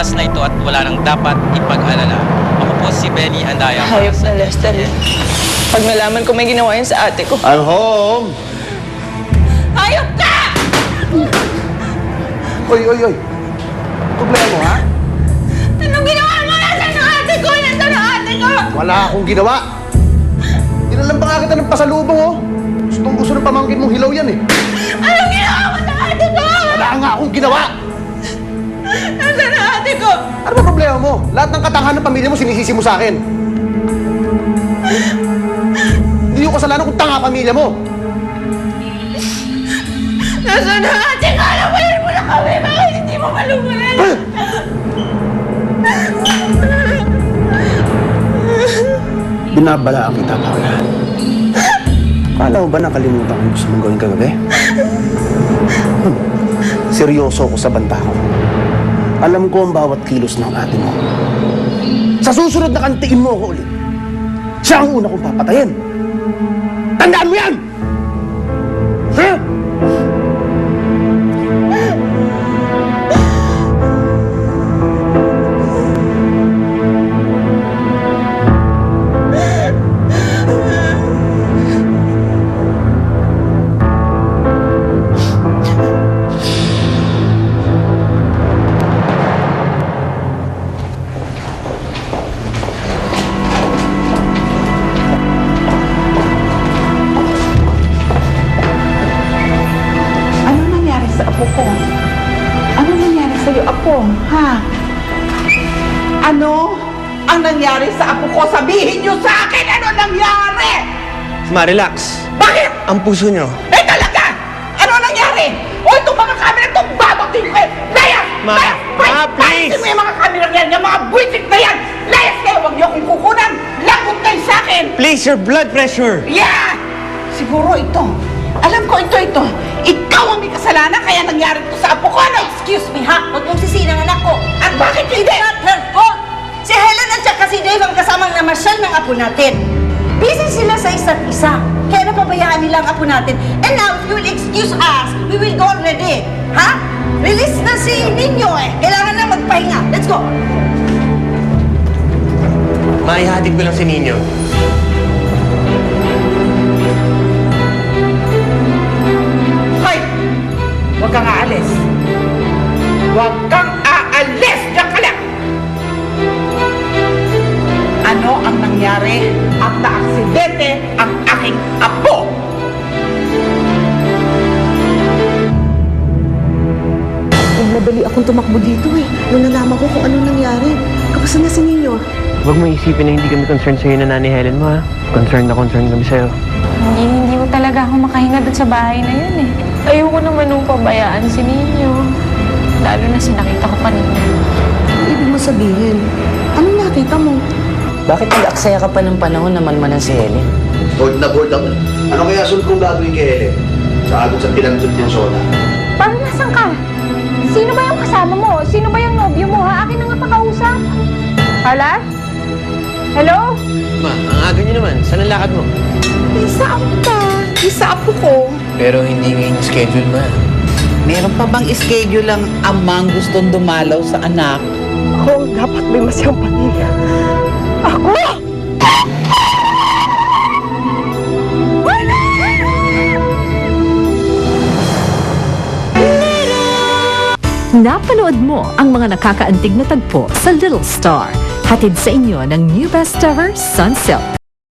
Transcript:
oras na ito at wala nang dapat ipag-alala. Ako po si Benny Andaya. Hayop na Lester yan. Pag nalaman ko may ginawa yan sa ate ko. I'm home! Hayop ka! Oy! Problema mo, ha? Anong ginawa mo? Nasaan ang ate ko? Nasaan ang ate ko? Wala akong ginawa. Dinalan pa nga kita ng pasalubong, oh. Gusto ng pamangkin mong hilaw yan, eh. Anong ginawa mo sa ate ko? Wala nga akong ginawa. Nasaan ang ate ko? Ano ba problema mo? Lahat ng katangahan ng pamilya mo sinisisi mo sa akin. Hindi yung kasalanan kung tanga pamilya mo. Nasaan ang ate ko? Nawalan mo na kami. Bakit hindi mo malumulan? Binabalaan kita, Paula. Akala mo ba nakalimutan kung gusto mong gawin kagabi? Seryoso ako sa banta ko. Alam ko ang bawat kilos ng ate mo. Sa susunod na kantiin mo ako ulit, siya ang una kong papatayin. Tandaan mo yan! Ha? Ano nangyari sa'yo, Apo? Ha? Ano ang nangyari sa Apo ko? Sabihin niyo sa akin ano nangyari! Ma-relax. Bakit? Ang puso nyo. Eh talaga! Ano nangyari? O itong mga camera, itong babating ko eh! Layas! Ma, please! Paalisin mo yung mga camera na yan, yung mga buwisit na yan! Layas kayo! Huwag niyo akong kukunan! Lagot kayo sa akin! Please, your blood pressure! Yeah! Siguro ito. Alam ko ito. Ikaw ang may kasalanan kaya nangyari ito sa apo ko. Ano? Excuse me ha, huwag mong sisihin ang anak ko. At bakit hindi? It's not her fault. Si Helen at saka si Dave ang kasamang namasyal ng apo natin. Busy sila sa isa't isa. Kaya napabayaan nila ang apo natin. And now, if you will excuse us, we will go already. Ha? Release na si Ninyo eh. Kailangan na magpahinga. Let's go. Maihatid ko lang si Nino. Hoy! Huwag kang aalis. Huwag kang aalis! Diyan ka lang! Ano ang nangyari at na-aksidente ang aking apo? Madali akong tumakbo dito eh. Nung nalaman ko kung ano nangyari. Kamusta na si Ninyo? Huwag mo isipin na hindi kami concerned sa'yo na Nanay Helen mo, ha? Concerned kami sa'yo. Hindi ko talaga ako makahinga doon sa bahay na yun eh. Ayoko naman nung pabayaan si Ninyo. Lalo na sinakita ko kanina. Ano ibig mo sabihin? Anong nakita mo? Bakit nag-aksaya ka pa ng panahon na manmanan si Helen? Bored na bored ako. Ano kaya sunod kong gagawin kay Helen? Saka doon sa pinantot niyang soda. Paano nasan ka? Sino ba yung kasama mo? Sino ba yung nobyo mo ha? Akin na nga pakausap. Hala? Hello? Ma, ang aga niyo naman. Saan ang lakad mo? Isa apo ko. Pero hindi ngayon yung schedule, ma. Meron pa bang schedule ang amang gustong dumalaw sa anak? Ako, dapat may masayang pamilya. Ako! Napanood mo ang mga nakakaantig na tagpo sa Little Star. Hatid sa inyo ng New Best Ever Sunsilk.